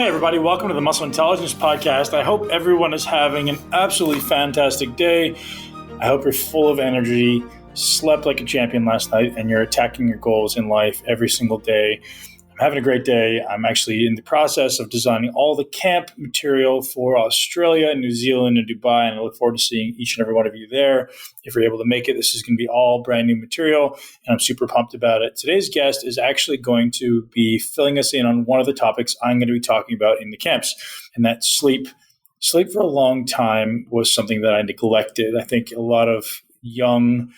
Hey, everybody. Welcome to the Muscle Intelligence Podcast. I hope everyone is having an absolutely fantastic day. I hope you're full of energy, slept like a champion last night, and you're attacking your goals in life every single day. I'm having a great day. I'm actually in the process of designing all the camp material for Australia, New Zealand, and Dubai, and I look forward to seeing each and every one of you there. If you're able to make it, this is going to be all brand new material, and I'm super pumped about it. Today's guest is actually going to be filling us in on one of the topics I'm going to be talking about in the camps, and that's sleep. Sleep for a long time was something that I neglected. I think a lot of young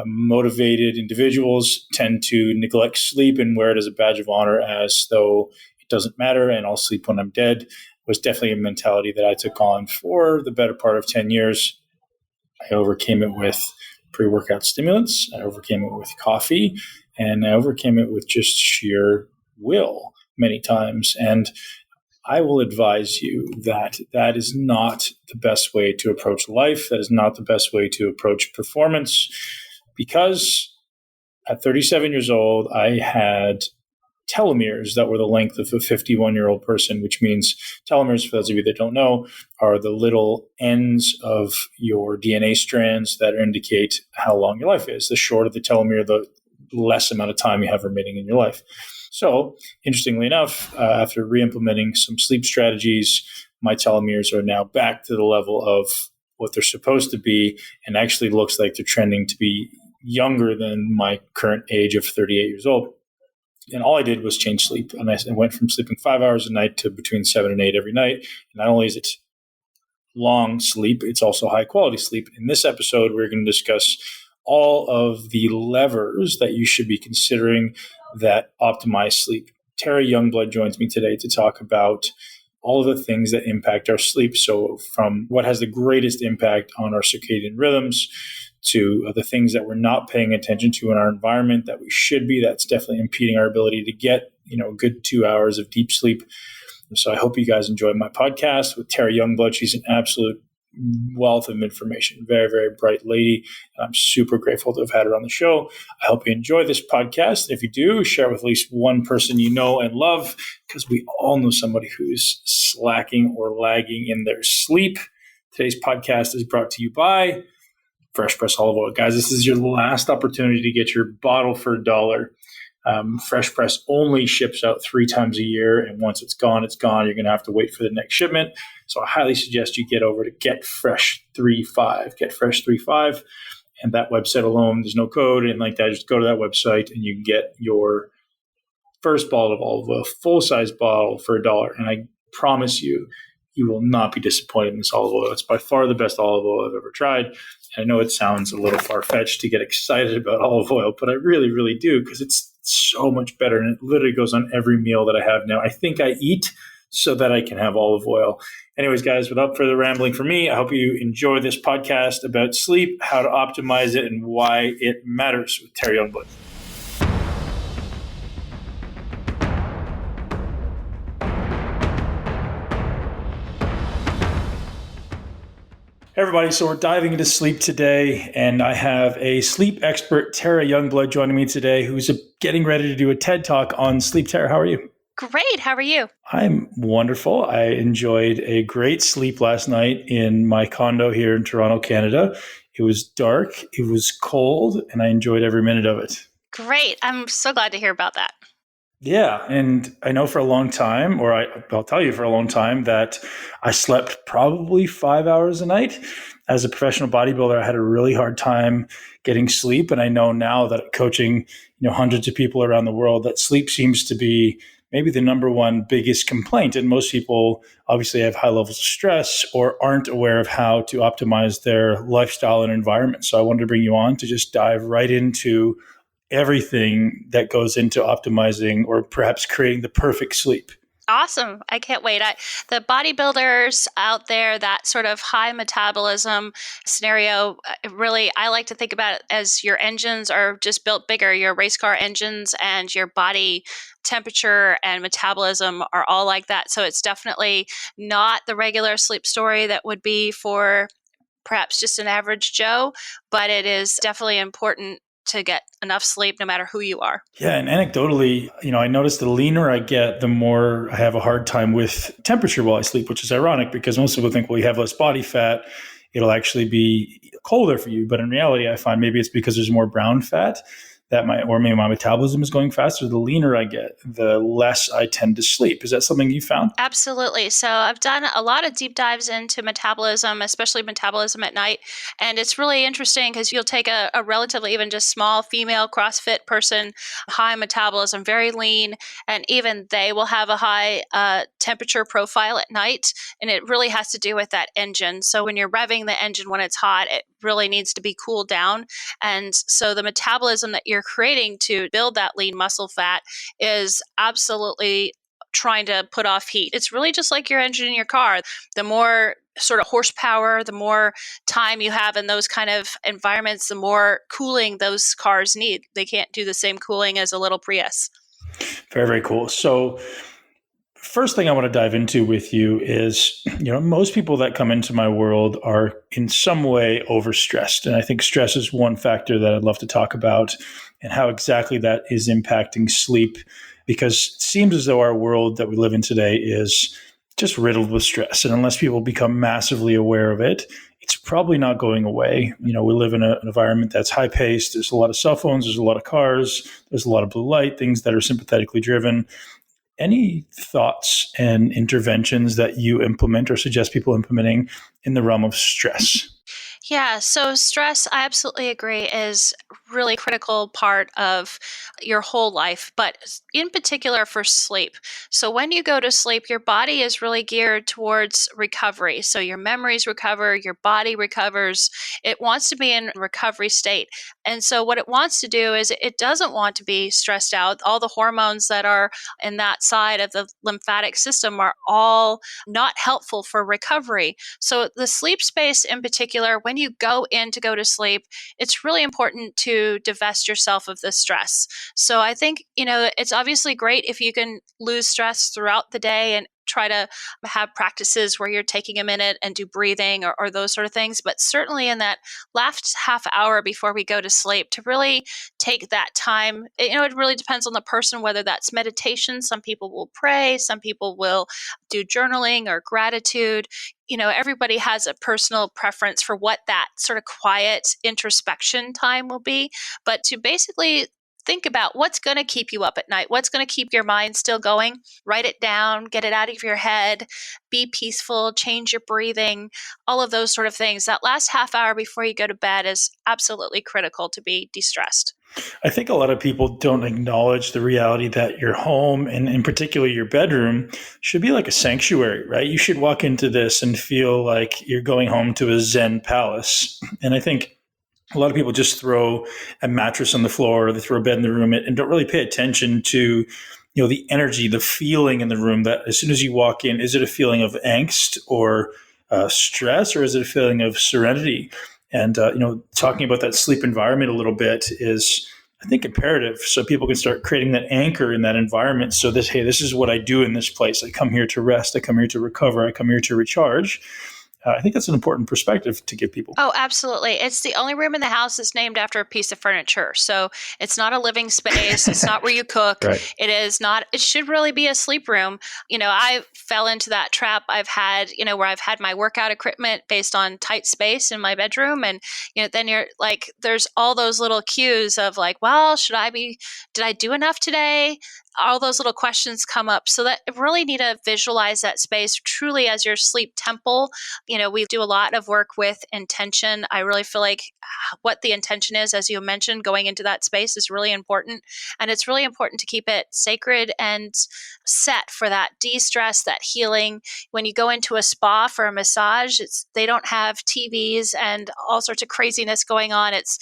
motivated individuals tend to neglect sleep and wear it as a badge of honor as though it doesn't matter and I'll sleep when I'm dead. Was definitely a mentality that I took on for the better part of 10 years. I overcame it with pre-workout stimulants. I overcame it with coffee, and I overcame it with just sheer will many times. And I will advise you that that is not the best way to approach life. That is not the best way to approach performance. Because at 37 years old, I had telomeres that were the length of a 51-year-old person, which means telomeres, for those of you that don't know, are the little ends of your DNA strands that indicate how long your life is. The shorter the telomere, the less amount of time you have remaining in your life. So, interestingly enough, after re-implementing some sleep strategies, my telomeres are now back to the level of what they're supposed to be, and actually looks like they're trending to be younger than my current age of 38 years old. And all I did was change sleep. And I went from sleeping 5 hours a night to between 7 and 8 every night. And not only is it long sleep, it's also high quality sleep. In this episode, we're going to discuss all of the levers that you should be considering that optimize sleep. Tara Youngblood joins me today to talk about all of the things that impact our sleep. So from what has the greatest impact on our circadian rhythms to the things that we're not paying attention to in our environment that we should be, that's definitely impeding our ability to get, a good 2 hours of deep sleep. So I hope you guys enjoyed my podcast with Tara Youngblood. She's an absolute wealth of information, very, very bright lady. And I'm super grateful to have had her on the show. I hope you enjoy this podcast. If you do, share with at least one person you know and love, because we all know somebody who's slacking or lagging in their sleep. Today's podcast is brought to you by Fresh Press Olive Oil. Guys, this is your last opportunity to get your bottle for $1. Fresh Press only ships out 3 times a year, and once it's gone, it's gone. You're going to have to wait for the next shipment. So I highly suggest you get over to Get Fresh 35, Get Fresh 35, and that website alone, there's no code and like that. Just go to that website and you can get your first bottle of olive oil, full-size bottle for $1. And I promise you, you will not be disappointed in this olive oil. It's by far the best olive oil I've ever tried. And I know it sounds a little far-fetched to get excited about olive oil, but I really, really do, because it's so much better. And it literally goes on every meal that I have now. I think I eat so that I can have olive oil. Anyways, guys, without further rambling from me, I hope you enjoy this podcast about sleep, how to optimize it, and why it matters with Tara Youngblood. Hey everybody, so we're diving into sleep today, and I have a sleep expert, Tara Youngblood, joining me today, who's getting ready to do a TED Talk on sleep. Tara, how are you? Great. How are you? I'm wonderful. I enjoyed a great sleep last night in my condo here in Toronto, Canada. It was dark, it was cold, and I enjoyed every minute of it. Great. I'm so glad to hear about that. Yeah, and I know for a long time, or I'll tell you for a long time, that I slept probably 5 hours a night. As a professional bodybuilder, I had a really hard time getting sleep, and I know now that coaching, hundreds of people around the world, that sleep seems to be maybe the number one biggest complaint. And most people obviously have high levels of stress or aren't aware of how to optimize their lifestyle and environment. So I wanted to bring you on to just dive right into everything that goes into optimizing or perhaps creating the perfect sleep. Awesome. I can't wait. The bodybuilders out there, that sort of high metabolism scenario, really, I like to think about it as your engines are just built bigger. Your race car engines and your body temperature and metabolism are all like that. So it's definitely not the regular sleep story that would be for perhaps just an average Joe, but it is definitely important to get enough sleep no matter who you are. Yeah, and anecdotally, I notice the leaner I get, the more I have a hard time with temperature while I sleep, which is ironic because most people think, well, you have less body fat, it'll actually be colder for you. But in reality, I find maybe it's because there's more brown fat or maybe my metabolism is going faster. The leaner I get, the less I tend to sleep. Is that something you found? Absolutely. So I've done a lot of deep dives into metabolism, especially metabolism at night. And it's really interesting because you'll take a relatively even just small female CrossFit person, high metabolism, very lean, and even they will have a high temperature profile at night. And it really has to do with that engine. So when you're revving the engine when it's hot, it really needs to be cooled down. And so the metabolism that you're creating to build that lean muscle fat is absolutely trying to put off heat. It's really just like your engine in your car. The more sort of horsepower, the more time you have in those kind of environments, the more cooling those cars need. They can't do the same cooling as a little Prius. Very, very cool. So first thing I want to dive into with you is, most people that come into my world are in some way overstressed. And I think stress is one factor that I'd love to talk about and how exactly that is impacting sleep, because it seems as though our world that we live in today is just riddled with stress. And unless people become massively aware of it, it's probably not going away. We live in an environment that's high paced. There's a lot of cell phones. There's a lot of cars. There's a lot of blue light, things that are sympathetically driven. Any thoughts and interventions that you implement or suggest people implementing in the realm of stress? Yeah, so stress, I absolutely agree, is really critical part of your whole life, but in particular for sleep. So when you go to sleep, your body is really geared towards recovery. So your memories recover, your body recovers. It wants to be in recovery state. And so what it wants to do is it doesn't want to be stressed out. All the hormones that are in that side of the lymphatic system are all not helpful for recovery. So the sleep space in particular, when you go in to go to sleep, it's really important to divest yourself of the stress. So I think, it's obviously great if you can lose stress throughout the day and try to have practices where you're taking a minute and do breathing or those sort of things. But certainly in that last half hour before we go to sleep, to really take that time, it really depends on the person, whether that's meditation. Some people will pray, some people will do journaling or gratitude. Everybody has a personal preference for what that sort of quiet introspection time will be. But to basically think about what's going to keep you up at night, what's going to keep your mind still going, write it down, get it out of your head, be peaceful, change your breathing, all of those sort of things. That last half hour before you go to bed is absolutely critical to be de-stressed. I think a lot of people don't acknowledge the reality that your home, and in particular your bedroom, should be like a sanctuary, right? You should walk into this and feel like you're going home to a Zen palace. And I think a lot of people just throw a mattress on the floor, or they throw a bed in the room and don't really pay attention to, the energy, the feeling in the room. That as soon as you walk in, is it a feeling of angst or stress, or is it a feeling of serenity? And talking about that sleep environment a little bit is, I think, imperative, so people can start creating that anchor in that environment. So this is what I do in this place. I come here to rest. I come here to recover. I come here to recharge. I think that's an important perspective to give people. Oh, absolutely. It's the only room in the house that's named after a piece of furniture. So it's not a living space. It's not where you cook. Right. It is not, it should really be a sleep room. I fell into that trap. I've had, where I've had my workout equipment based on tight space in my bedroom. And, then you're like, there's all those little cues of like, well, did I do enough today? All those little questions come up. So that really need to visualize that space truly as your sleep temple. We do a lot of work with intention. I really feel like what the intention is, as you mentioned, going into that space is really important. And it's really important to keep it sacred and set for that de-stress, that healing. When you go into a spa for a massage, they don't have TVs and all sorts of craziness going on. It's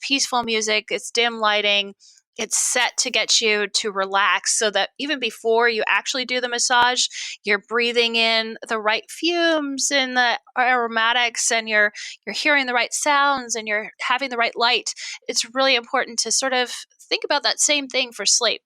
peaceful music, it's dim lighting. It's set to get you to relax so that even before you actually do the massage, you're breathing in the right fumes and the aromatics, and you're hearing the right sounds, and you're having the right light. It's really important to sort of think about that same thing for sleep.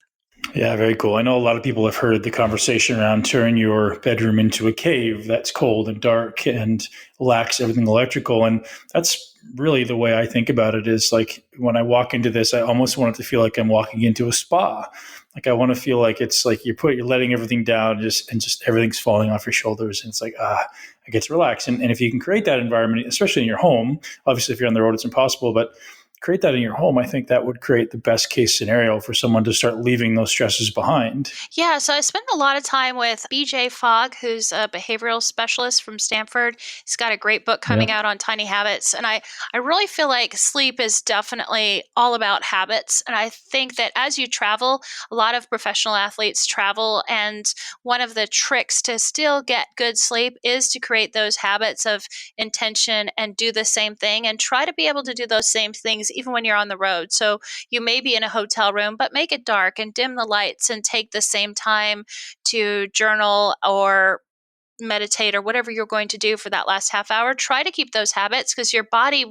Yeah, very cool. I know a lot of people have heard the conversation around turn your bedroom into a cave that's cold and dark and lacks everything electrical. And that's really the way I think about it is like when I walk into this, I almost want it to feel like I'm walking into a spa. Like I want to feel like it's like you're letting everything down and just everything's falling off your shoulders. And it's like, I get to relax. And if you can create that environment, especially in your home, obviously if you're on the road, it's impossible, but create that in your home, I think that would create the best case scenario for someone to start leaving those stresses behind. Yeah, so I spend a lot of time with BJ Fogg, who's a behavioral specialist from Stanford. He's got a great book Yeah. coming out on tiny habits. And I really feel like sleep is definitely all about habits. And I think that as you travel, a lot of professional athletes travel. And one of the tricks to still get good sleep is to create those habits of intention and do the same thing and try to be able to do those same things even when you're on the road. So you may be in a hotel room, but make it dark and dim the lights and take the same time to journal or meditate or whatever you're going to do for that last half hour. Try to keep those habits because your body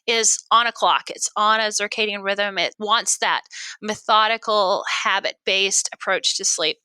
is on a clock. It's on a circadian rhythm. It wants that methodical, habit based approach to sleep.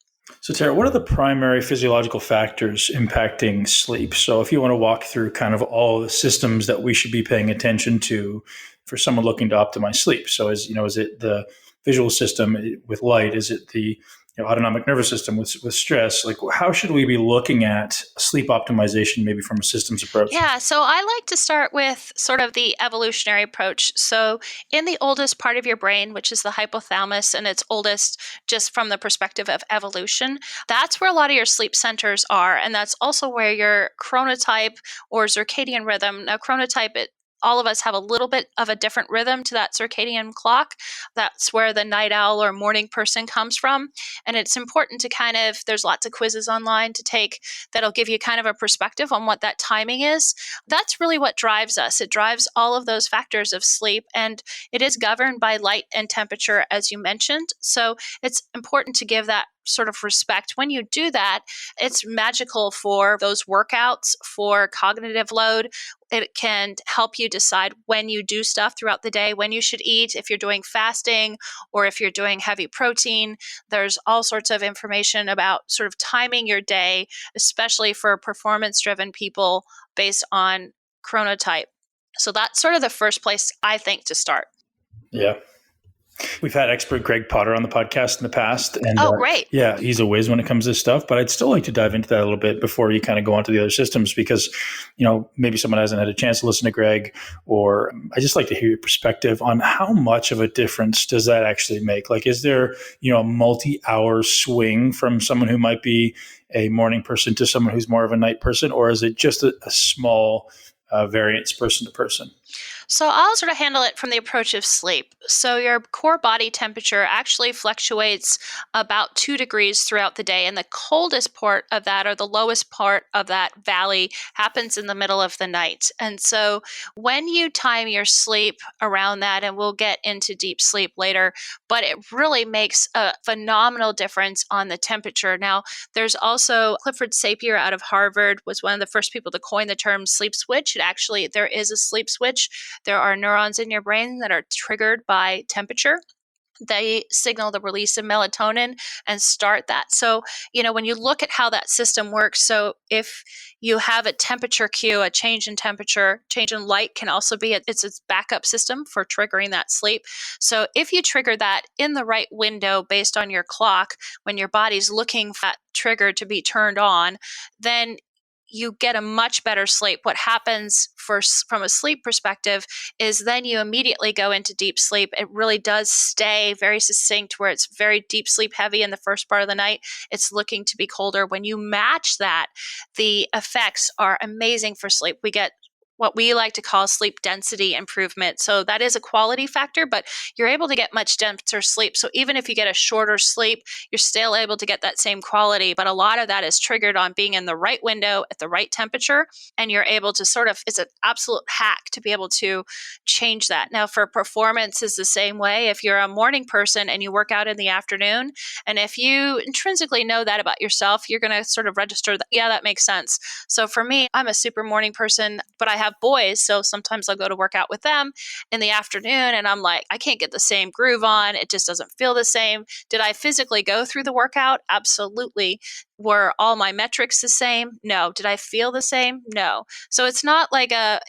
So, Tara, what are the primary physiological factors impacting sleep? So, if you want to walk through kind of all the systems that we should be paying attention to for someone looking to optimize sleep. So, is it the visual system with light? Is it the autonomic nervous system with stress? Like, how should we be looking at sleep optimization, maybe from a systems approach? Yeah, so I like to start with sort of the evolutionary approach. So, in the oldest part of your brain, which is the hypothalamus, and it's oldest just from the perspective of evolution, that's where a lot of your sleep centers are. And that's also where your chronotype or circadian rhythm. Now, chronotype, all of us have a little bit of a different rhythm to that circadian clock. That's where the night owl or morning person comes from. And it's important to there's lots of quizzes online to take that'll give you kind of a perspective on what that timing is. That's really what drives us. It drives all of those factors of sleep, and it is governed by light and temperature, as you mentioned. So it's important to give that sort of respect. When you do that, it's magical for those workouts, for cognitive load. It can help you decide when you do stuff throughout the day, when you should eat, if you're doing fasting or if you're doing heavy protein. There's all sorts of information about sort of timing your day, especially for performance driven people based on chronotype. So that's sort of the first place I think to start. Yeah. We've had expert Gregg Potter on the podcast in the past, and Oh, great. yeah, he's a whiz when it comes to this stuff. But I'd still like to dive into that a little bit before you kind of go on to the other systems, because maybe someone hasn't had a chance to listen to Greg, or I just like to hear your perspective on how much of a difference does that actually make. Like, is there a multi-hour swing from someone who might be a morning person to someone who's more of a night person, or is it just a small variance person to person? So I'll sort of handle it from the approach of sleep. So your core body temperature actually fluctuates about 2 degrees throughout the day. And the coldest part of that, or the lowest part of that valley, happens in the middle of the night. And so when you time your sleep around that, and we'll get into deep sleep later, but it really makes a phenomenal difference on the temperature. Now, there's also Clifford Sapir out of Harvard was one of the first people to coin the term sleep switch. There is a sleep switch. There are neurons in your brain that are triggered by temperature. They signal the release of melatonin and start that. So, when you look at how that system works, so if you have a temperature cue, a change in temperature, change in light can also be it's its backup system for triggering that sleep. So if you trigger that in the right window based on your clock, when your body's looking for that trigger to be turned on, then you get a much better sleep. What happens from a sleep perspective is then you immediately go into deep sleep. It really does stay very succinct where it's very deep sleep heavy in the first part of the night. It's looking to be colder. When you match that, the effects are amazing for sleep. We get what we like to call sleep density improvement. So that is a quality factor, but you're able to get much denser sleep. So even if you get a shorter sleep, you're still able to get that same quality. But a lot of that is triggered on being in the right window at the right temperature. And you're able to it's an absolute hack to be able to change that. Now, for performance is the same way. If you're a morning person and you work out in the afternoon, and if you intrinsically know that about yourself, you're going to sort of register that, yeah, that makes sense. So for me, I'm a super morning person, but I have have boys, so sometimes I'll go to work out with them in the afternoon, and I'm like, I can't get the same groove on. It just doesn't feel the same. Did I physically go through the workout? Absolutely. Were all my metrics the same? No. Did I feel the same? No. So it's not like a,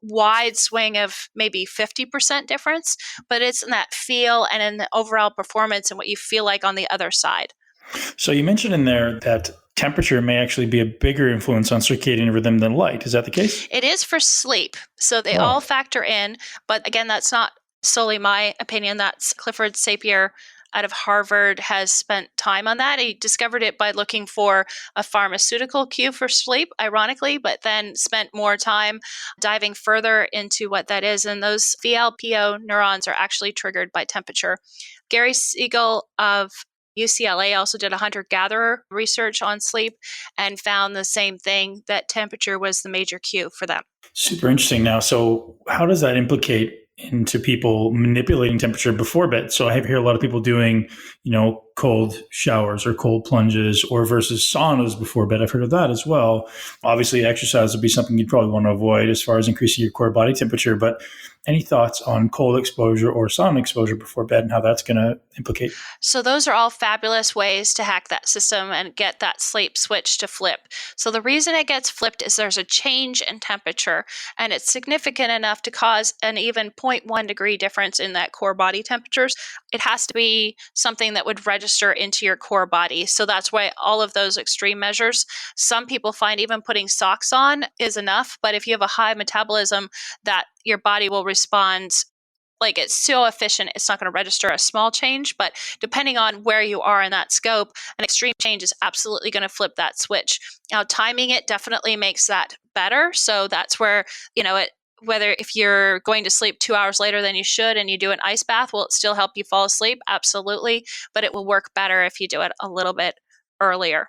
wide swing of maybe 50% difference, but it's in that feel and in the overall performance and what you feel like on the other side. So you mentioned in there that temperature may actually be a bigger influence on circadian rhythm than light. Is that the case? It is for sleep. So they Oh, all factor in. But again, that's not solely my opinion. That's Clifford Sapir out of Harvard has spent time on that. He discovered it by looking for a pharmaceutical cue for sleep, ironically, but then spent more time diving further into what that is. And those VLPO neurons are actually triggered by temperature. Gary Siegel of UCLA also did a hunter-gatherer research on sleep and found the same thing, that temperature was the major cue for them. super interesting. Now, so how does that implicate into people manipulating temperature before bed? So I hear a lot of people doing, cold showers or cold plunges or versus saunas before bed. I've heard of that as well. Obviously, exercise would be something you'd probably want to avoid as far as increasing your core body temperature. But any thoughts on cold exposure or sauna exposure before bed and how that's going to implicate? So those are all fabulous ways to hack that system and get that sleep switch to flip. So the reason it gets flipped is there's a change in temperature, and it's significant enough to cause an even 0.1 degree difference in that core body temperatures. It has to be something that would register into your core body. So that's why all of those extreme measures, some people find even putting socks on is enough. But if you have a high metabolism, that your body will respond like it's so efficient, it's not going to register a small change. But depending on where you are in that scope, an extreme change is absolutely going to flip that switch. Now, timing it definitely makes that better. So that's where, whether if you're going to sleep 2 hours later than you should and you do an ice bath, will it still help you fall asleep? Absolutely. But it will work better if you do it a little bit earlier.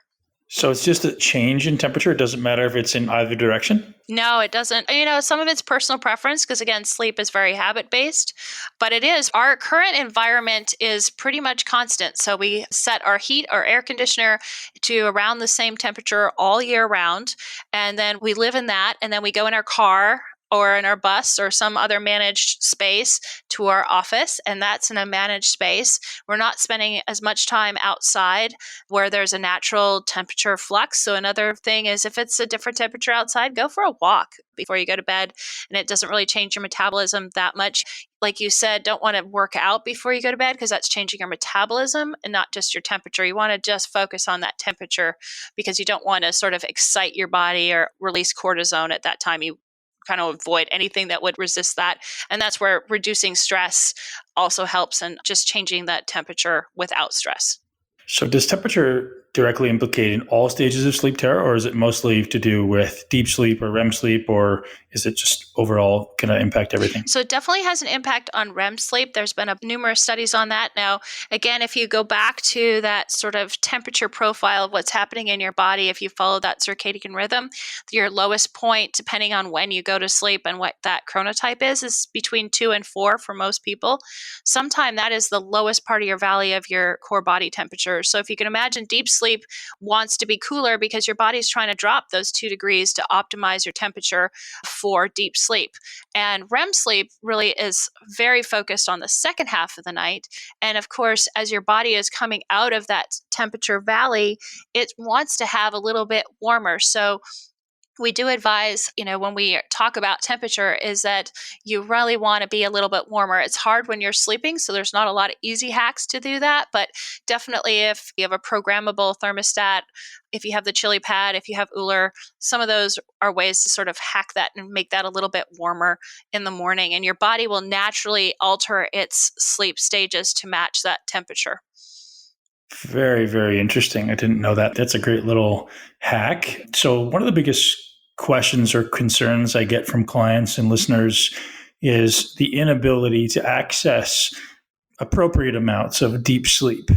So it's just a change in temperature. It doesn't matter if it's in either direction. No, it doesn't. Some of it's personal preference because, again, sleep is very habit-based, but it is. Our current environment is pretty much constant. So we set our heat, our air conditioner to around the same temperature all year round, and then we live in that, and then we go in our car or in our bus or some other managed space to our office, and that's in a managed space. We're not spending as much time outside where there's a natural temperature flux. So another thing is if it's a different temperature outside, go for a walk before you go to bed, and it doesn't really change your metabolism that much. Like you said, don't want to work out before you go to bed because that's changing your metabolism and not just your temperature. You want to just focus on that temperature because you don't want to sort of excite your body or release cortisone at that time. You kind of avoid anything that would resist that. And that's where reducing stress also helps and just changing that temperature without stress. So does temperature directly implicate in all stages of sleep, Tara, or is it mostly to do with deep sleep or REM sleep, or is it just overall going to impact everything? So it definitely has an impact on REM sleep. There's been numerous studies on that. Now, again, if you go back to that sort of temperature profile of what's happening in your body, if you follow that circadian rhythm, your lowest point, depending on when you go to sleep and what that chronotype is between 2 and 4 for most people. Sometime that is the lowest part of your valley of your core body temperature. So if you can imagine, deep sleep wants to be cooler because your body's trying to drop those 2 degrees to optimize your temperature for deep sleep. And REM sleep really is very focused on the second half of the night. And of course, as your body is coming out of that temperature valley, it wants to have a little bit warmer. So we do advise, when we talk about temperature, is that you really want to be a little bit warmer. It's hard when you're sleeping, so there's not a lot of easy hacks to do that. But definitely if you have a programmable thermostat, if you have the chili pad, if you have Uller, some of those are ways to sort of hack that and make that a little bit warmer in the morning. And your body will naturally alter its sleep stages to match that temperature. Very, very interesting. I didn't know that. That's a great little hack. So one of the biggest questions or concerns I get from clients and listeners is the inability to access appropriate amounts of deep sleep.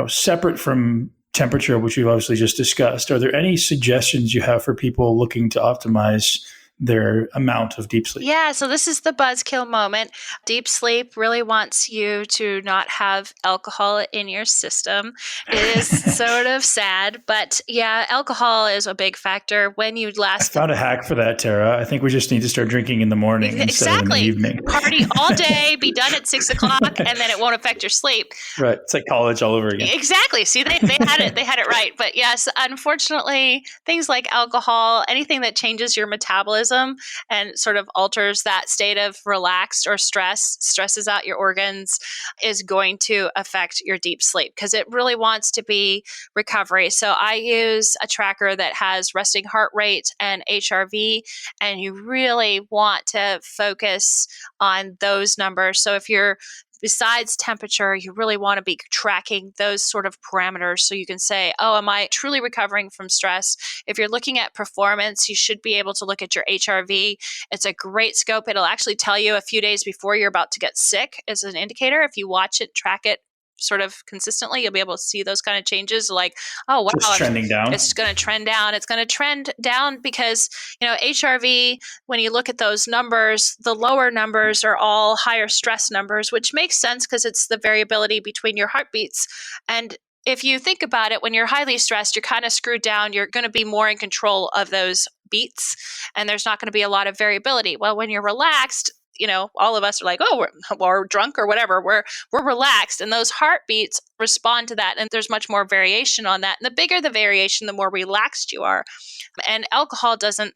Separate from temperature, which we've obviously just discussed, are there any suggestions you have for people looking to optimize their amount of deep sleep? Yeah, so this is the buzzkill moment. Deep sleep really wants you to not have alcohol in your system. It is sort of sad, but yeah, alcohol is a big factor when you I last. found a hack for that, Tara. I think we just need to start drinking in the morning instead of in the Exactly. evening. Party all day, be done at 6 o'clock, and then it won't affect your sleep. Right. It's like college all over again. Exactly. See, they had it. They had it right. But yes, unfortunately, things like alcohol, anything that changes your metabolism and sort of alters that state of relaxed or stresses out your organs, is going to affect your deep sleep because it really wants to be recovery. So I use a tracker that has resting heart rate and HRV, and you really want to focus on those numbers. So if you're besides temperature, you really want to be tracking those sort of parameters so you can say, oh, am I truly recovering from stress? If you're looking at performance, you should be able to look at your HRV. It's a great scope. It'll actually tell you a few days before you're about to get sick as an indicator. If you watch it, track it sort of consistently, you'll be able to see those kind of changes like, oh, wow, Just trending down. It's going to trend down. It's going to trend down because, HRV, when you look at those numbers, the lower numbers are all higher stress numbers, which makes sense because it's the variability between your heartbeats. And if you think about it, when you're highly stressed, you're kind of screwed down. You're going to be more in control of those beats, and there's not going to be a lot of variability. Well, when you're relaxed, all of us are like, oh, we're drunk or whatever. We're relaxed, and those heartbeats respond to that, and there's much more variation on that. And the bigger the variation, the more relaxed you are. And alcohol doesn't,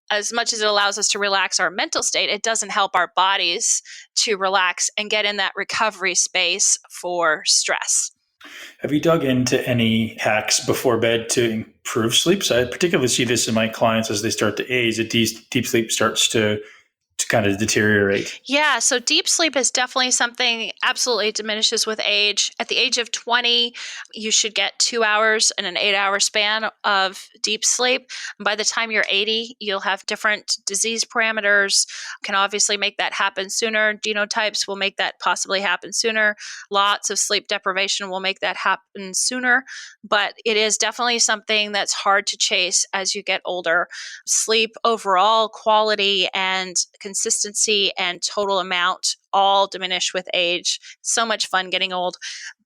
as much as it allows us to relax our mental state, it doesn't help our bodies to relax and get in that recovery space for stress. Have you dug into any hacks before bed to improve sleep? So I particularly see this in my clients as they start to age, that deep sleep starts to kind of deteriorate. Yeah, so deep sleep is definitely something absolutely diminishes with age. At the age of 20, you should get 2 hours in an 8-hour span of deep sleep. And by the time you're 80, you'll have different disease parameters, can obviously make that happen sooner. Genotypes will make that possibly happen sooner. Lots of sleep deprivation will make that happen sooner. But it is definitely something that's hard to chase as you get older. Sleep overall quality and consistency and total amount all diminish with age. So much fun getting old.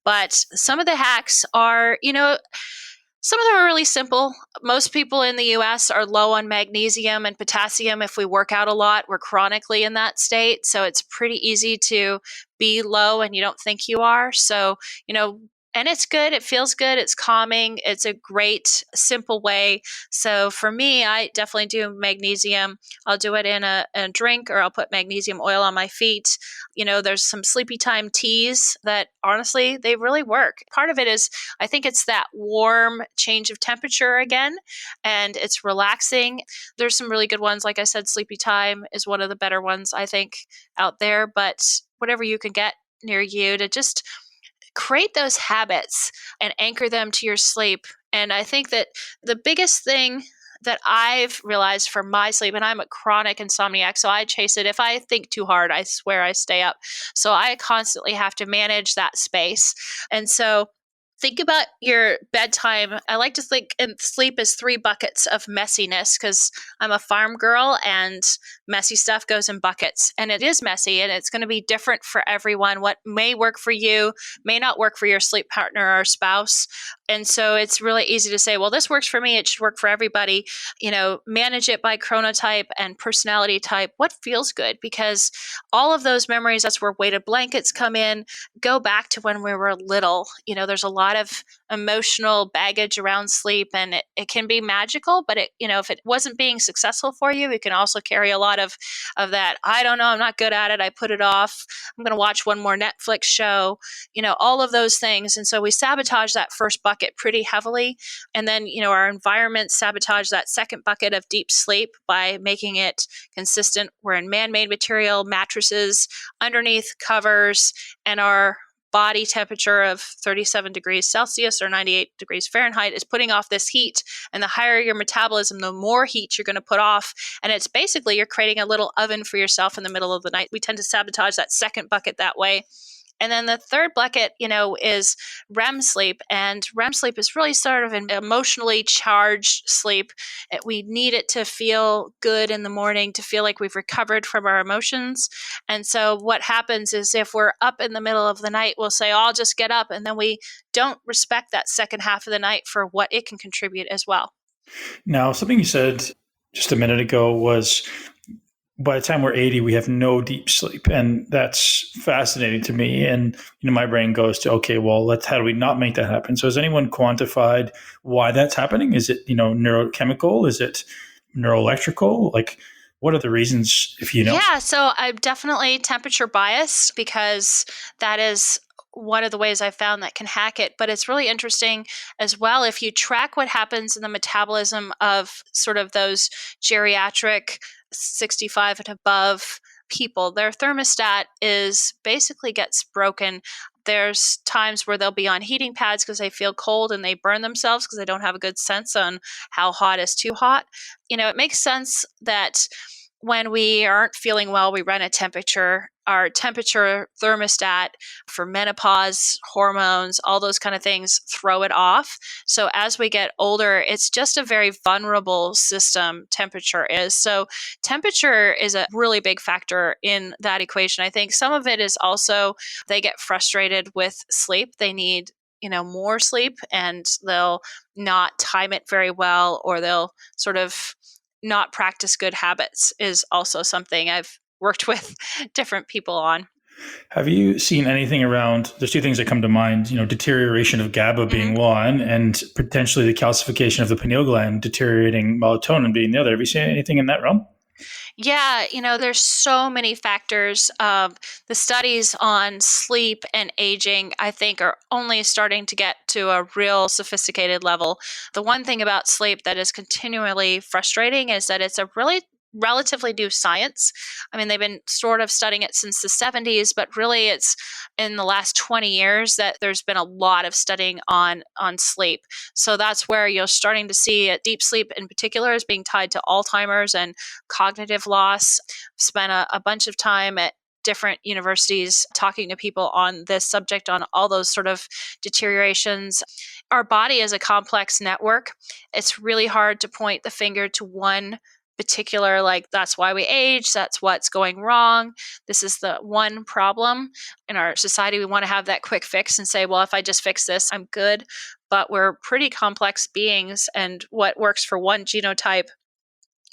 But some of the hacks are, some of them are really simple. Most people in the US are low on magnesium and potassium. If we work out a lot, we're chronically in that state. So it's pretty easy to be low and you don't think you are. So, and it's good. It feels good. It's calming. It's a great, simple way. So for me, I definitely do magnesium. I'll do it in a drink, or I'll put magnesium oil on my feet. There's some sleepy time teas that honestly, they really work. Part of it is, I think it's that warm change of temperature again, and it's relaxing. There's some really good ones. Like I said, sleepy time is one of the better ones, I think, out there. But whatever you can get near you to just create those habits and anchor them to your sleep. And I think that the biggest thing that I've realized for my sleep, and I'm a chronic insomniac, so I chase it. If I think too hard, I swear I stay up. So I constantly have to manage that space. And so think about your bedtime. I like to think in sleep as 3 buckets of messiness because I'm a farm girl and messy stuff goes in buckets. And it is messy and it's going to be different for everyone. What may work for you may not work for your sleep partner or spouse. And so it's really easy to say, well, this works for me. It should work for everybody. Manage it by chronotype and personality type. What feels good? Because all of those memories, that's where weighted blankets come in. Go back to when we were little. There's a lot of emotional baggage around sleep, and it can be magical, but if it wasn't being successful for you, it can also carry a lot of that. I don't know, I'm not good at it. I put it off. I'm going to watch one more Netflix show, all of those things. And so we sabotage that first bucket pretty heavily. And then, our environment sabotage that second bucket of deep sleep by making it consistent. We're in man-made material, mattresses, underneath covers, and our body temperature of 37 degrees Celsius or 98 degrees Fahrenheit is putting off this heat. And the higher your metabolism, the more heat you're going to put off. And it's basically you're creating a little oven for yourself in the middle of the night. We tend to sabotage that second bucket that way. And then the third bucket, is REM sleep. And REM sleep is really sort of an emotionally charged sleep. We need it to feel good in the morning, to feel like we've recovered from our emotions. And so what happens is if we're up in the middle of the night, we'll say, oh, I'll just get up. And then we don't respect that second half of the night for what it can contribute as well. Now, something you said just a minute ago was by the time we're 80, we have no deep sleep. And that's fascinating to me. And, my brain goes to, okay, well, how do we not make that happen? So has anyone quantified why that's happening? Is it, neurochemical? Is it neuroelectrical? Like, what are the reasons, if you know? Yeah, so I'm definitely temperature biased because that is one of the ways I found that can hack it. But it's really interesting as well if you track what happens in the metabolism of sort of those geriatric 65 and above people, their thermostat is basically gets broken. There's times where they'll be on heating pads because they feel cold and they burn themselves because they don't have a good sense on how hot is too hot. It makes sense that when we aren't feeling well, we run a temperature. Our temperature thermostat for menopause, hormones, all those kind of things throw it off. So as we get older, it's just a very vulnerable system, temperature is. So temperature is a really big factor in that equation. I think some of it is also they get frustrated with sleep. They need more sleep and they'll not time it very well, or they'll sort of not practice good habits is also something I've worked with different people on. Have you seen anything around? There's two things that come to mind, deterioration of GABA being one, and potentially the calcification of the pineal gland, deteriorating melatonin being the other. Have you seen anything in that realm? Yeah, there's so many factors. The studies on sleep and aging, I think, are only starting to get to a real sophisticated level. The one thing about sleep that is continually frustrating is that it's a really relatively new science. I mean, they've been sort of studying it since the 70s, but really it's in the last 20 years that there's been a lot of studying on sleep. So that's where you're starting to see deep sleep in particular is being tied to Alzheimer's and cognitive loss. Spent a bunch of time at different universities talking to people on this subject, on all those sort of deteriorations. Our body is a complex network. It's really hard to point the finger to one particular, like, that's why we age, that's what's going wrong, this is the one problem. In our society, we want to have that quick fix and say, well, if I just fix this, I'm good. But we're pretty complex beings, and what works for one genotype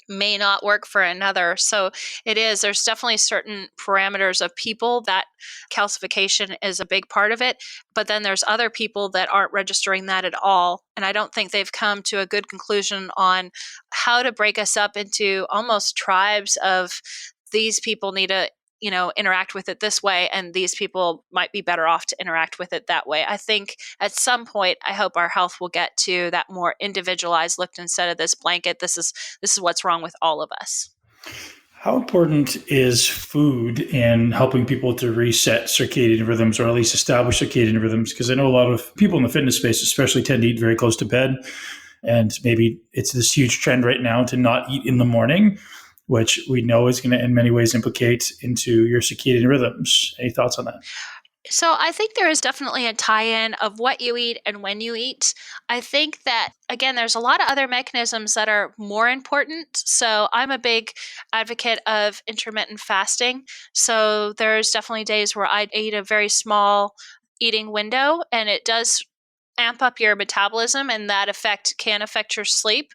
may not work for another. So there's definitely certain parameters of people that calcification is a big part of it. But then there's other people that aren't registering that at all. And I don't think they've come to a good conclusion on how to break us up into almost tribes of these people need to interact with it this way, and these people might be better off to interact with it that way. I think at some point, I hope our health will get to that more individualized look instead of this blanket. This is what's wrong with all of us. How important is food in helping people to reset circadian rhythms, or at least establish circadian rhythms? Because I know a lot of people in the fitness space especially tend to eat very close to bed. And maybe it's this huge trend right now to not eat in the morning, which we know is going to in many ways implicate into your circadian rhythms. Any thoughts on that? So I think there is definitely a tie-in of what you eat and when you eat. I think that, again, there's a lot of other mechanisms that are more important. So I'm a big advocate of intermittent fasting. So there's definitely days where I eat a very small eating window, and it does amp up your metabolism, and that can affect your sleep,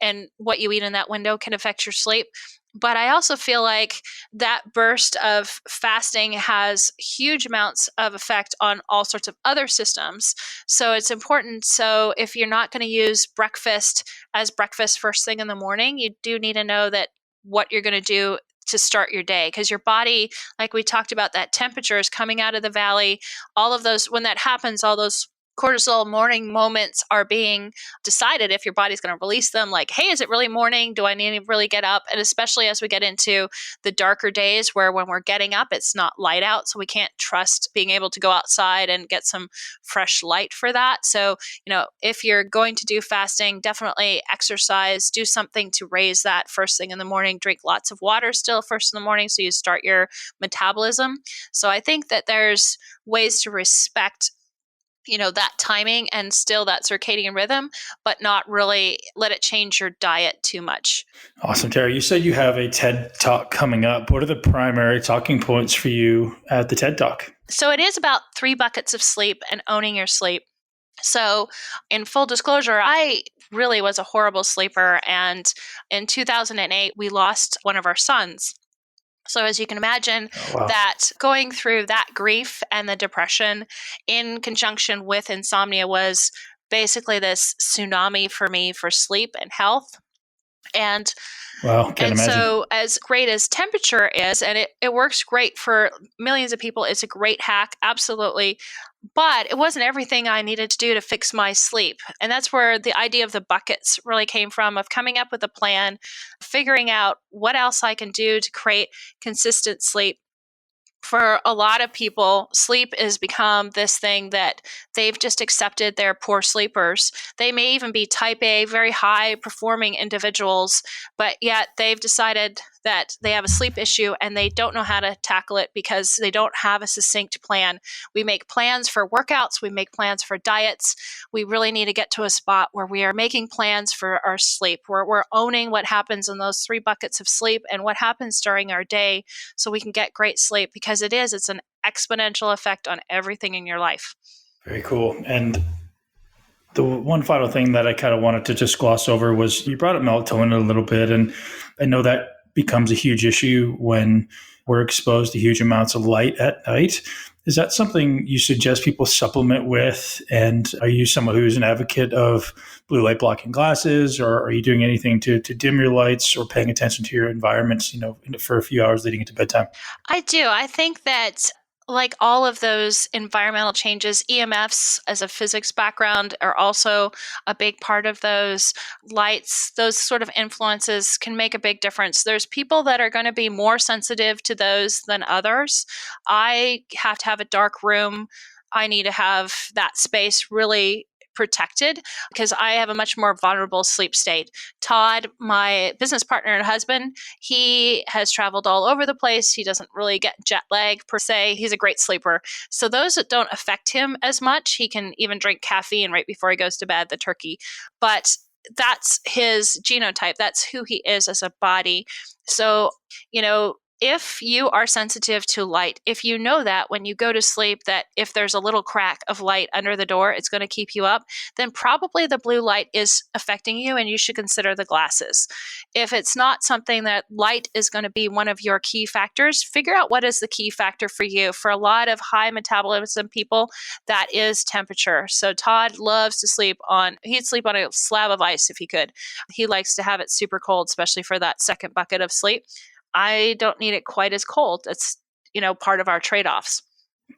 and what you eat in that window can affect your sleep. But I also feel like that burst of fasting has huge amounts of effect on all sorts of other systems. So it's important. So if you're not going to use breakfast as breakfast first thing in the morning, you do need to know that what you're going to do to start your day, because your body, like we talked about, that temperature is coming out of the valley. All of those, when that happens, all those cortisol morning moments are being decided if your body's going to release them. Like, hey, is it really morning? Do I need to really get up? And especially as we get into the darker days where when we're getting up, it's not light out. So we can't trust being able to go outside and get some fresh light for that. So, if you're going to do fasting, definitely exercise, do something to raise that first thing in the morning, drink lots of water still first in the morning so you start your metabolism. So I think that there's ways to respect that timing and still that circadian rhythm, but not really let it change your diet too much. Awesome, Tara. You said you have a TED Talk coming up. What are the primary talking points for you at the TED Talk? So it is about 3 buckets of sleep and owning your sleep. So in full disclosure, I really was a horrible sleeper. And in 2008, we lost one of our sons. So as you can imagine, that going through that grief and the depression in conjunction with insomnia was basically this tsunami for me for sleep and health. And so as great as temperature is, and it works great for millions of people, it's a great hack, absolutely. But it wasn't everything I needed to do to fix my sleep. And that's where the idea of the buckets really came from, of coming up with a plan, figuring out what else I can do to create consistent sleep. For a lot of people, sleep has become this thing that they've just accepted they're poor sleepers. They may even be type A, very high performing individuals, but yet they've decided that they have a sleep issue and they don't know how to tackle it because they don't have a succinct plan. We make plans for workouts, we make plans for diets. We really need to get to a spot where we are making plans for our sleep, where we're owning what happens in those 3 buckets of sleep and what happens during our day so we can get great sleep, because it's an exponential effect on everything in your life. Very cool. And the one final thing that I kind of wanted to just gloss over was you brought up melatonin a little bit. And I know that becomes a huge issue when we're exposed to huge amounts of light at night. Is that something you suggest people supplement with? And are you someone who's an advocate of blue light blocking glasses, or are you doing anything to dim your lights or paying attention to your environments, for a few hours leading into bedtime? I do. I think that, like all of those environmental changes, EMFs as a physics background are also a big part of those. Lights, those sort of influences can make a big difference. There's people that are going to be more sensitive to those than others. I have to have a dark room. I need to have that space really protected because I have a much more vulnerable sleep state. Todd, my business partner and husband, he has traveled all over the place. He doesn't really get jet lag per se. He's a great sleeper. So those that don't affect him as much, he can even drink caffeine right before he goes to bed, the turkey. But that's his genotype. That's who he is as a body. So, if you are sensitive to light, if you know that when you go to sleep, that if there's a little crack of light under the door, it's going to keep you up, then probably the blue light is affecting you and you should consider the glasses. If it's not something that light is going to be one of your key factors, figure out what is the key factor for you. For a lot of high metabolism people, that is temperature. So Todd loves to he'd sleep on a slab of ice if he could. He likes to have it super cold, especially for that second bucket of sleep. I don't need it quite as cold. That's, part of our trade-offs.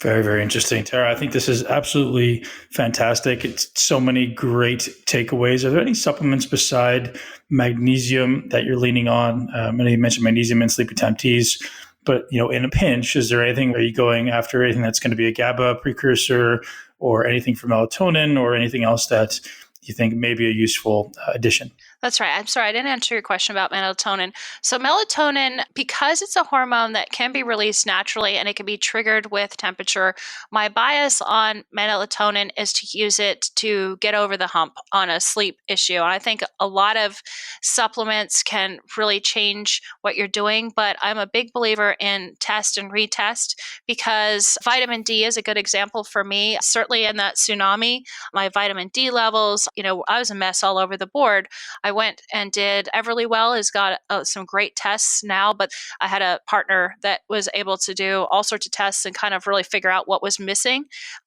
Very, very interesting, Tara. I think this is absolutely fantastic. It's so many great takeaways. Are there any supplements beside magnesium that you're leaning on? I know you mentioned magnesium in sleepy time teas, but in a pinch, is there anything? Are you going after anything that's going to be a GABA precursor, or anything for melatonin, or anything else that you think may be a useful addition? That's right. I'm sorry, I didn't answer your question about melatonin. So melatonin, because it's a hormone that can be released naturally and it can be triggered with temperature, my bias on melatonin is to use it to get over the hump on a sleep issue. And I think a lot of supplements can really change what you're doing, but I'm a big believer in test and retest, because vitamin D is a good example for me. Certainly in that tsunami, my vitamin D levels, I was a mess all over the board. I went and did Everlywell has got some great tests now, but I had a partner that was able to do all sorts of tests and kind of really figure out what was missing.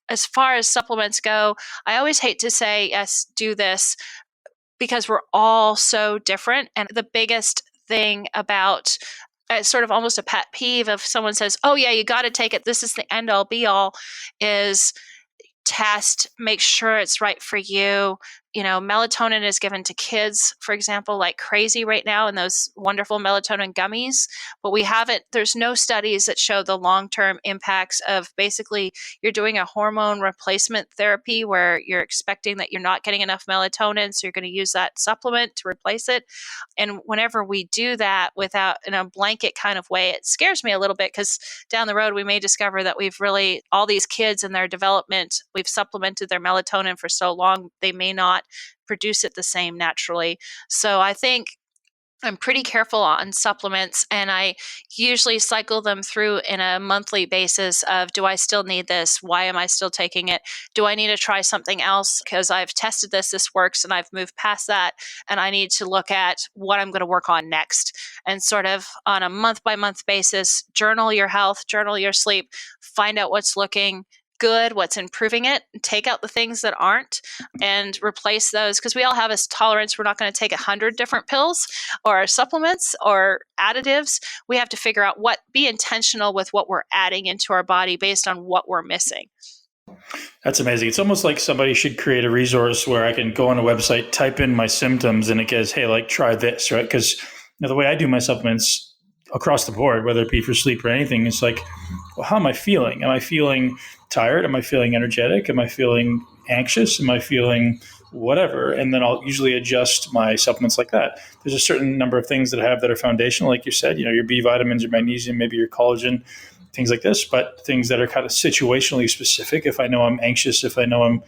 As far as supplements go, I always hate to say, yes, do this, because we're all so different. And the biggest thing about it's sort of almost a pet peeve if someone says, oh yeah, you got to take it, this is the end all be all, is test, make sure it's right for you. Melatonin is given to kids, for example, like crazy right now in those wonderful melatonin gummies. But there's no studies that show the long-term impacts of basically you're doing a hormone replacement therapy where you're expecting that you're not getting enough melatonin. So you're going to use that supplement to replace it. And whenever we do that without in a blanket kind of way, it scares me a little bit because down the road, we may discover that all these kids in their development, we've supplemented their melatonin for so long, they may not produce it the same naturally. So I think I'm pretty careful on supplements, and I usually cycle them through in a monthly basis of, do I still need this? Why am I still taking it? Do I need to try something else? Because I've tested this works, and I've moved past that, and I need to look at what I'm going to work on next. And sort of on a month by month basis, journal your health, journal your sleep, find out what's looking good, what's improving it, take out the things that aren't, and replace those, because we all have a tolerance. We're not going to take 100 different pills or supplements or additives. We have to figure out be intentional with what we're adding into our body based on what we're missing. That's amazing. It's almost like somebody should create a resource where I can go on a website, type in my symptoms, and it goes, hey, like try this, right? Because the way I do my supplements across the board, whether it be for sleep or anything, it's like, well, how am I feeling? Am I feeling tired? Am I feeling energetic? Am I feeling anxious? Am I feeling whatever? And then I'll usually adjust my supplements like that. There's a certain number of things that I have that are foundational, like you said, your B vitamins, your magnesium, maybe your collagen, things like this, but things that are kind of situationally specific. If I know I'm anxious, if I know I'm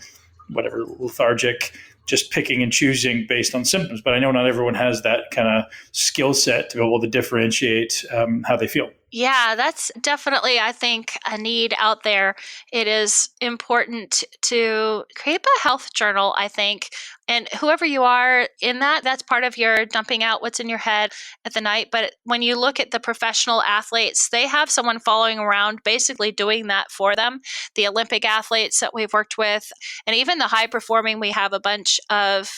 whatever, lethargic, just picking and choosing based on symptoms. But I know not everyone has that kind of skill set to be able to differentiate how they feel. Yeah, that's definitely, I think, a need out there. It is important to create a health journal, I think. And whoever you are in that's part of your dumping out what's in your head at the night. But when you look at the professional athletes, they have someone following around basically doing that for them. The Olympic athletes that we've worked with, and even the high performing, we have a bunch of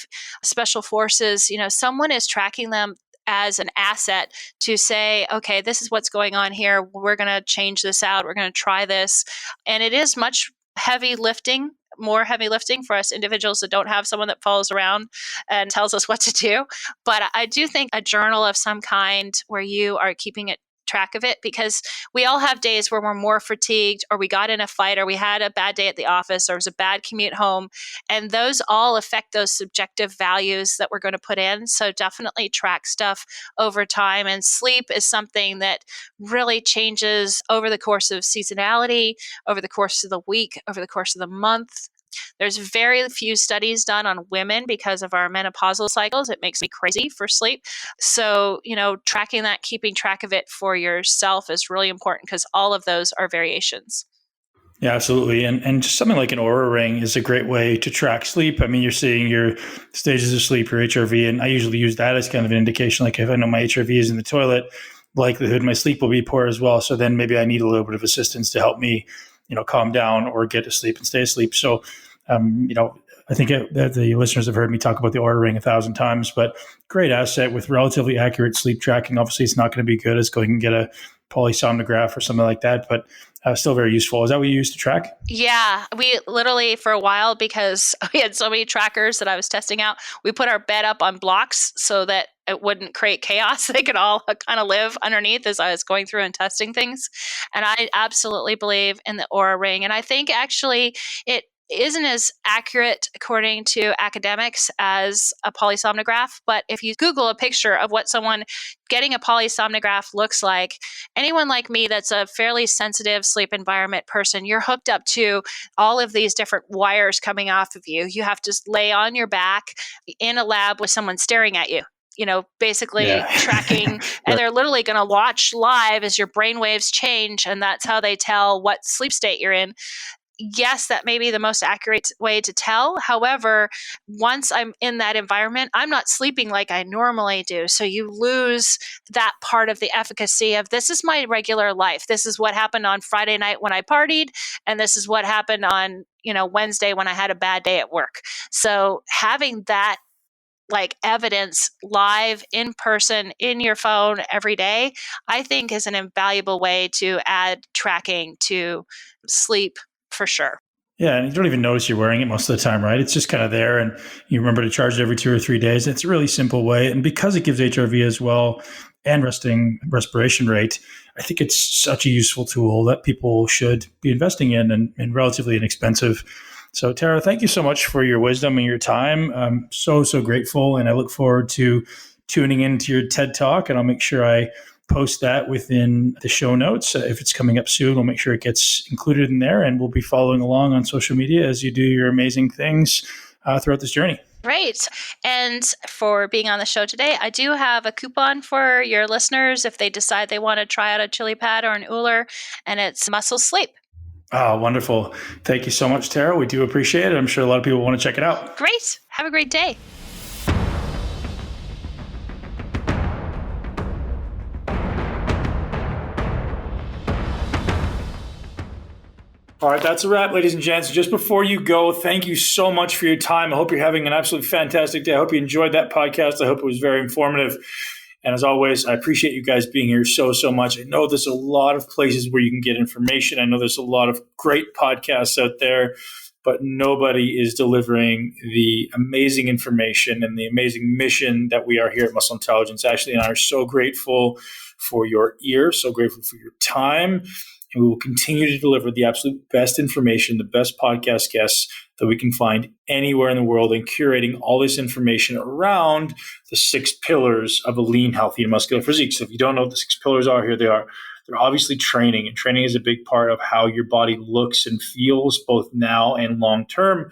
special forces, someone is tracking them as an asset to say, okay, this is what's going on here. We're going to change this out. We're going to try this. And it is much more heavy lifting for us individuals that don't have someone that follows around and tells us what to do. But I do think a journal of some kind where you are keeping track of it, because we all have days where we're more fatigued, or we got in a fight, or we had a bad day at the office, or it was a bad commute home. And those all affect those subjective values that we're going to put in. So definitely track stuff over time. And sleep is something that really changes over the course of seasonality, over the course of the week, over the course of the month. There's very few studies done on women because of our menopausal cycles. It makes me crazy for sleep. So, tracking that, keeping track of it for yourself is really important, because all of those are variations. Yeah, absolutely. And just something like an Aura ring is a great way to track sleep. I mean, you're seeing your stages of sleep, your HRV, and I usually use that as kind of an indication. Like if I know my HRV is in the toilet, likelihood my sleep will be poor as well. So then maybe I need a little bit of assistance to help me, calm down or get to sleep and stay asleep. So, I think that the listeners have heard me talk about the Aura ring 1,000 times, but great asset with relatively accurate sleep tracking. Obviously, it's not going to be good as going and get a polysomnograph or something like that, but still very useful. Is that what you use to track? Yeah, we literally, for a while, because we had so many trackers that I was testing out, we put our bed up on blocks so that it wouldn't create chaos. They could all kind of live underneath as I was going through and testing things. And I absolutely believe in the Aura ring. And I think actually it isn't as accurate according to academics as a polysomnograph. But if you Google a picture of what someone getting a polysomnograph looks like, anyone like me that's a fairly sensitive sleep environment person, you're hooked up to all of these different wires coming off of you. You have to lay on your back in a lab with someone staring at you, basically tracking. Right. And they're literally going to watch live as your brain waves change. And that's how they tell what sleep state you're in. Yes, that may be the most accurate way to tell. However, once I'm in that environment, I'm not sleeping like I normally do. So you lose that part of the efficacy of, this is my regular life. This is what happened on Friday night when I partied. And this is what happened on, Wednesday when I had a bad day at work. So having that like evidence live in person in your phone every day, I think is an invaluable way to add tracking to sleep for sure. Yeah, and you don't even notice you're wearing it most of the time, right? It's just kind of there, and you remember to charge it every 2 or 3 days. It's a really simple way, and because it gives HRV as well and resting respiration rate, I think it's such a useful tool that people should be investing in and relatively inexpensive. So, Tara, thank you so much for your wisdom and your time. I'm so grateful, and I look forward to tuning into your TED Talk, and I'll make sure I post that within the show notes. If it's coming up soon, we'll make sure it gets included in there, and we'll be following along on social media as you do your amazing things throughout this journey. Great. And for being on the show today, I do have a coupon for your listeners if they decide they want to try out a chili pad or an Euler, and it's Muscle Sleep. Oh, wonderful. Thank you so much, Tara. We do appreciate it. I'm sure a lot of people want to check it out. Great. Have a great day. All right, that's a wrap, ladies and gents. Just before you go, thank you so much for your time. I hope you're having an absolutely fantastic day. I hope you enjoyed that podcast. I hope it was very informative. And as always, I appreciate you guys being here so much. I know there's a lot of places where you can get information. I know there's a lot of great podcasts out there, but nobody is delivering the amazing information and the amazing mission that we are here at Muscle Intelligence. Ashley and I are so grateful for your ear, so grateful for your time. And we will continue to deliver the absolute best information, the best podcast guests that we can find anywhere in the world, and curating all this information around the 6 pillars of a lean, healthy, and muscular physique. So if you don't know what the 6 pillars are, here they are. They're obviously training, and training is a big part of how your body looks and feels both now and long term.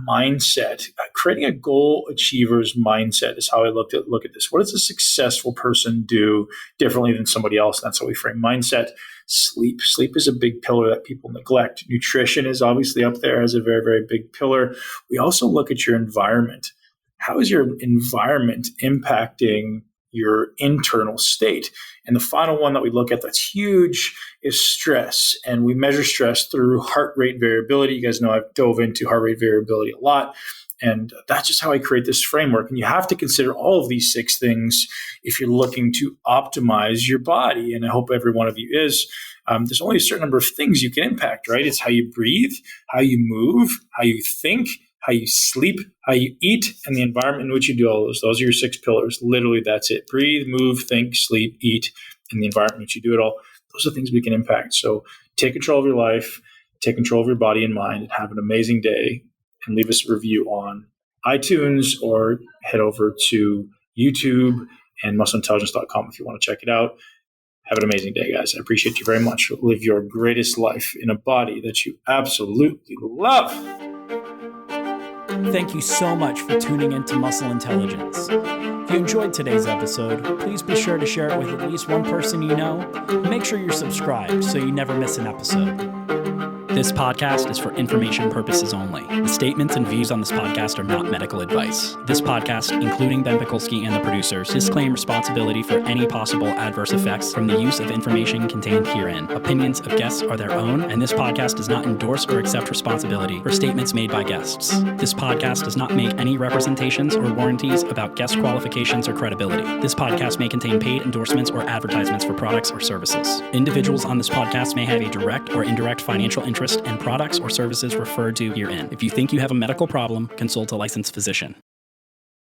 Mindset, creating a goal achiever's mindset is how I look at this. What does a successful person do differently than somebody else? That's how we frame mindset. Sleep is a big pillar that people neglect. Nutrition is obviously up there as a very big pillar. We also look at your environment. How is your environment impacting your internal state? And the final one that we look at that's huge is stress. And we measure stress through heart rate variability. You guys know I've dove into heart rate variability a lot. And that's just how I create this framework. And you have to consider all of these 6 things if you're looking to optimize your body. And I hope every one of you is. There's only a certain number of things you can impact, right? It's how you breathe, how you move, how you think, how you sleep, how you eat, and the environment in which you do all those. Those are your 6 pillars. Literally, that's it. Breathe, move, think, sleep, eat, and the environment in which you do it all. Those are things we can impact. So take control of your life, take control of your body and mind, and have an amazing day. And leave us a review on iTunes, or head over to YouTube and muscleintelligence.com if you want to check it out. Have an amazing day, guys. I appreciate you very much. Live your greatest life in a body that you absolutely love. Thank you so much for tuning in to Muscle Intelligence. If you enjoyed today's episode, please be sure to share it with at least one person you know. Make sure you're subscribed so you never miss an episode. This podcast is for information purposes only. The statements and views on this podcast are not medical advice. This podcast, including Ben Pikulski and the producers, disclaim responsibility for any possible adverse effects from the use of information contained herein. Opinions of guests are their own, and this podcast does not endorse or accept responsibility for statements made by guests. This podcast does not make any representations or warranties about guest qualifications or credibility. This podcast may contain paid endorsements or advertisements for products or services. Individuals on this podcast may have a direct or indirect financial interest in products or services referred to herein. If you think you have a medical problem, consult a licensed physician.